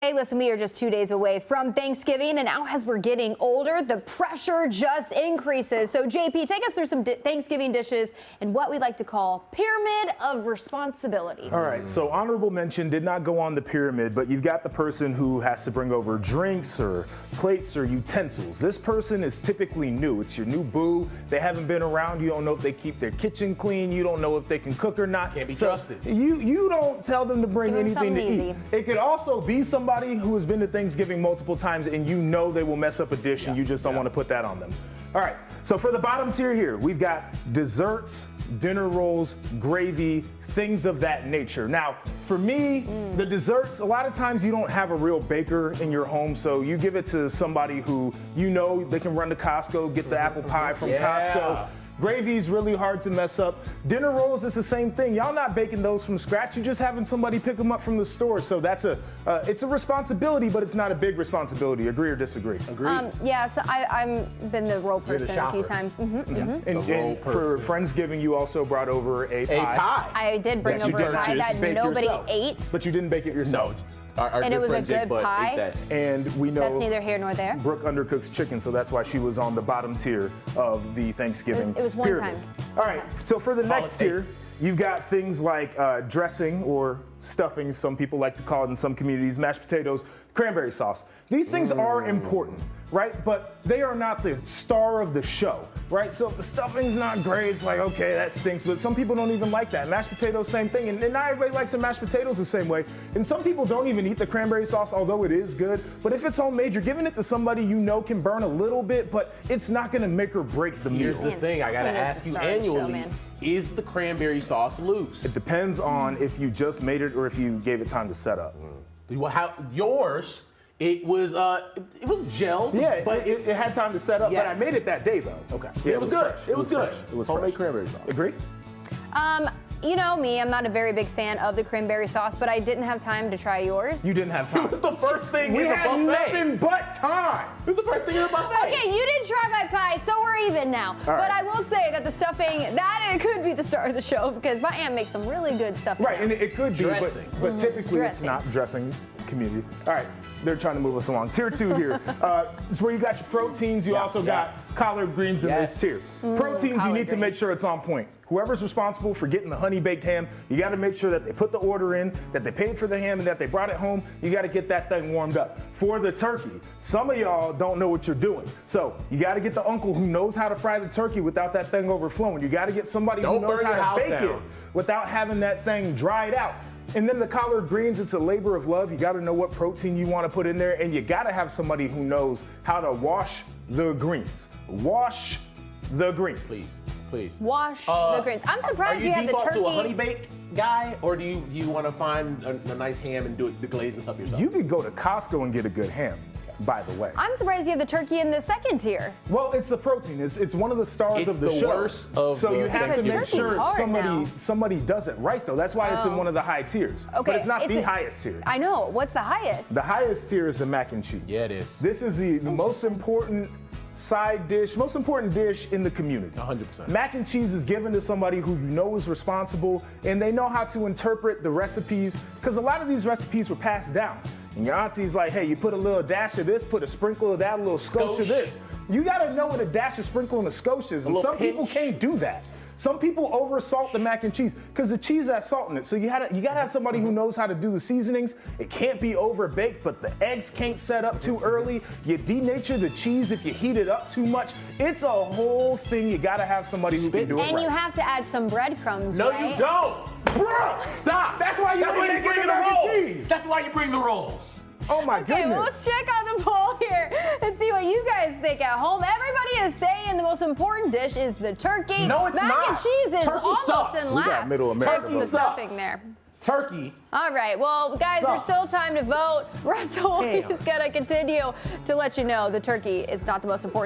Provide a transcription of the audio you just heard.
Hey, listen, we are just 2 days away from Thanksgiving, and now as we're getting older, the pressure just increases. So, JP, take us through some Thanksgiving dishes and what we like to call pyramid of responsibility. All right, so honorable mention did not go on the pyramid, but you've got the person who has to bring over drinks or plates or utensils. This person is typically new. It's your new boo. They haven't been around. You don't know if they keep their kitchen clean. You don't know if they can cook or not. Can't be trusted. You don't tell them to bring anything to eat. It could also be somebody who has been to Thanksgiving multiple times and you know they will mess up a dish and you just don't want to put that on them. All right, so for the bottom tier here, we've got desserts, dinner rolls, gravy, things of that nature. Now, for me, the desserts, a lot of times you don't have a real baker in your home, so you give it to somebody who you know they can run to Costco, get the apple pie from Costco. Gravy's really hard to mess up. Dinner rolls is the same thing. Y'all not baking those from scratch. You're just having somebody pick them up from the store. So that's it's a responsibility, but it's not a big responsibility. Agree or disagree? Agree. Yeah, so I've been the roll person a few times. And for Friendsgiving, you also brought over a pie. I did bring over a pie that nobody ate. But you didn't bake it yourself. No. Our and it was a good pie. And we know that's neither here nor there. Brooke undercooks chicken, so that's why she was on the bottom tier of the Thanksgiving It was one pyramid. time. All right, so for the next tier, you've got things like dressing or stuffing, some people like to call it in some communities, mashed potatoes, cranberry sauce. These things are important, right? But they are not the star of the show, right? So if the stuffing's not great, it's like, okay, that stinks. But some people don't even like that. Mashed potatoes, same thing. And not everybody likes their mashed potatoes the same way. And some people don't even eat the cranberry sauce, although it is good. But if it's homemade, you're giving it to somebody you know can burn a little bit, but it's not going to make or break the meal. Here's the thing, I got to ask you annually, is the cranberry sauce loose? It depends on if you just made it or if you gave it time to set up. Yours, it was gel. Yeah, but it had time to set up, but I made it that day though. Okay. Yeah, it was good. Fresh. It was good. It was homemade fresh. Cranberry sauce. Agree? You know me, I'm not a very big fan of the cranberry sauce, but I didn't have time to try yours. You didn't have time. It was the first thing in the buffet. We had nothing but time. It was the first thing in the buffet. Okay, you didn't try my pie, so we're even now. But I will say that the stuffing, it could be the star of the show because my aunt makes some really good stuff. Right, and it could be, dressing. but typically it's not dressing community. All right, they're trying to move us along. Tier 2 here is where you got your proteins. You also got collard greens in this tier. Proteins, you need to make sure it's on point. Whoever's responsible for getting the honey-baked ham, you got to make sure that they put the order in, that they paid for the ham, and that they brought it home. You got to get that thing warmed up. For the turkey, some of y'all don't know what you're doing. So you got to get the uncle who knows how to fry the turkey without that thing overflowing. You got to get somebody who knows how to bake it without having that thing dried out. And then the collard greens, it's a labor of love. You got to know what protein you want to put in there, and you got to have somebody who knows how to wash the greens. Wash the greens. Please. Wash the greens. I'm surprised you have the turkey. Are you default to a honey baked guy, or do you want to find a nice ham and do the glaze and stuff yourself? You could go to Costco and get a good ham, by the way. I'm surprised you have the turkey in the second tier. Well, it's the protein. It's one of the stars of the show. It's the worst of so you have to make sure somebody does it right, though. That's why it's in one of the high tiers. Okay, but it's not the highest tier. I know. What's the highest? The highest tier is the mac and cheese. Yeah, it is. This is the most important side dish, most important dish in the community. 100%. Mac and cheese is given to somebody who you know is responsible and they know how to interpret the recipes, because a lot of these recipes were passed down. And your auntie's like, hey, you put a little dash of this, put a sprinkle of that, a little skosh of this. You gotta know what a dash, a sprinkle, and a skosh is, and some people can't do that. Some people over salt the mac and cheese because the cheese has salt in it. So you gotta have somebody who knows how to do the seasonings. It can't be over baked, but the eggs can't set up too early. You denature the cheese if you heat it up too much. It's a whole thing. You gotta have somebody who can do it right. And you have to add some breadcrumbs. No, right? you don't. Bro, stop. That's why you bring the rolls. That's why you bring the rolls. Oh my goodness. goodness. Well, let's check on the poll here and see what you guys think at home. Everybody is saying the most important dish is the turkey. No, it's not. Mac and cheese is turkey almost sucks. in We got last. middle America. Turkey the stuffing there. Turkey. All right, well, guys, there's still time to vote. Russell is going to continue to let you know the turkey is not the most important thing.